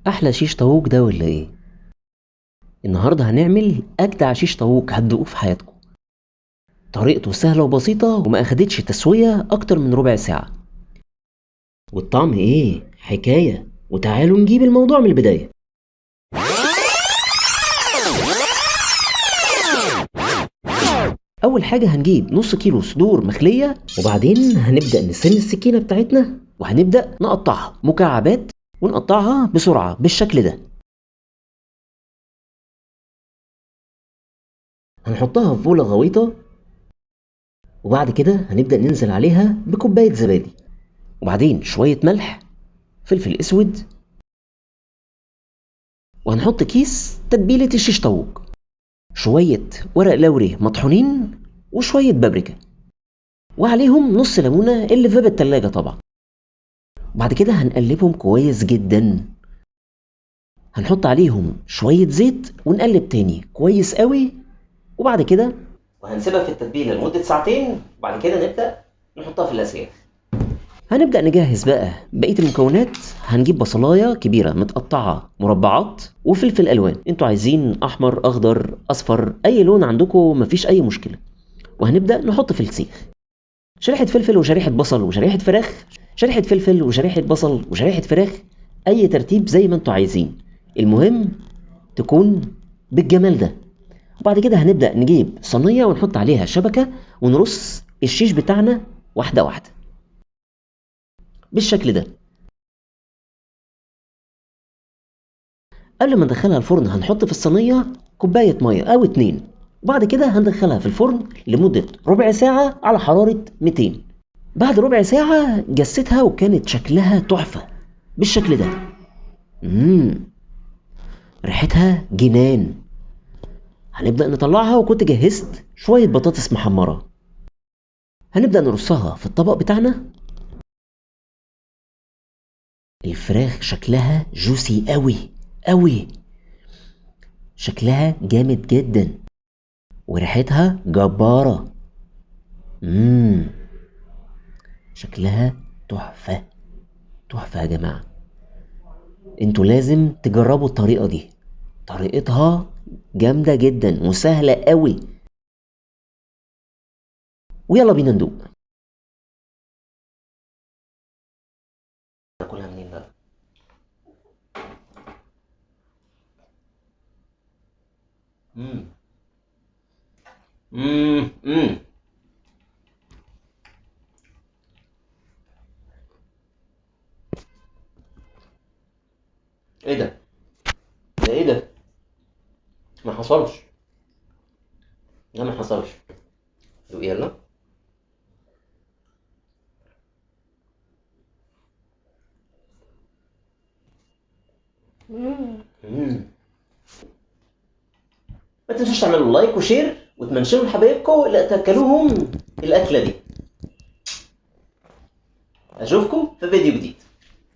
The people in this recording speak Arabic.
احلى شيش طاووق ده ولا ايه؟ النهارده هنعمل اجدع شيش طاووق هتدوقوه في حياتكم. طريقته سهله وبسيطه وما اخدتش تسويه اكتر من ربع ساعه. والطعم ايه حكايه. وتعالوا نجيب الموضوع من البدايه. اول حاجه هنجيب نص كيلو صدور مخليه، وبعدين هنبدا نسن السكينه بتاعتنا وهنبدا نقطعها مكعبات، ونقطعها بسرعه بالشكل ده. هنحطها في بوله غويطه، وبعد كده هنبدا ننزل عليها بكوبايه زبادي، وبعدين شويه ملح، فلفل اسود، وهنحط كيس تتبيله الشيش طاووق، شويه ورق لوري مطحونين، وشويه بابريكا، وعليهم نص ليمونه اللي في باب التلاجة طبعا. وبعد كده هنقلبهم كويس جدا. هنحط عليهم شويه زيت ونقلب تاني كويس قوي، وبعد كده وهنسيبها في التتبيله لمده ساعتين، وبعد كده نبدا نحطها في الاسياخ. هنبدأ نجهز بقى بقية المكونات. هنجيب بصلاية كبيرة متقطعة مربعات، وفلفل ألوان، انتوا عايزين أحمر أخضر أصفر أي لون عندكم مفيش أي مشكلة. وهنبدأ نحط في السيخ شريحة فلفل وشريحة بصل وشريحة فراخ، شريحة فلفل وشريحة بصل وشريحة فراخ، أي ترتيب زي ما انتوا عايزين، المهم تكون بالجمال ده. وبعد كده هنبدأ نجيب صينية ونحط عليها شبكة ونرص الشيش بتاعنا واحدة واحدة بالشكل ده. قبل ما ندخلها الفرن هنحط في الصينية كوباية مية أو اتنين، وبعد كده هندخلها في الفرن لمدة ربع ساعة على حرارة 200. بعد ربع ساعة جستها وكانت شكلها تحفة بالشكل ده. مم. ريحتها جنان. هنبدأ نطلعها، وكنت جهزت شوية بطاطس محمرة. هنبدأ نرصها في الطبق بتاعنا. الفراخ شكلها جوسي قوي قوي، شكلها جامد جدا، وريحتها جبارة. مم. شكلها تحفة تحفة يا جماعة. انتوا لازم تجربوا الطريقة دي، طريقتها جامدة جدا وسهلة قوي. ويلا بينا ندوق. ناكلها منين بقى؟ مم. مم. ايه ده؟ ده ايه ده؟ ما حصلش. لا ما حصلش. دوق يلا. مم. ما تنسوش تعملوا لايك وشير وتمنشنوا لحبايبكم اللي تاكلوهم الاكله دي. اشوفكم في فيديو جديد.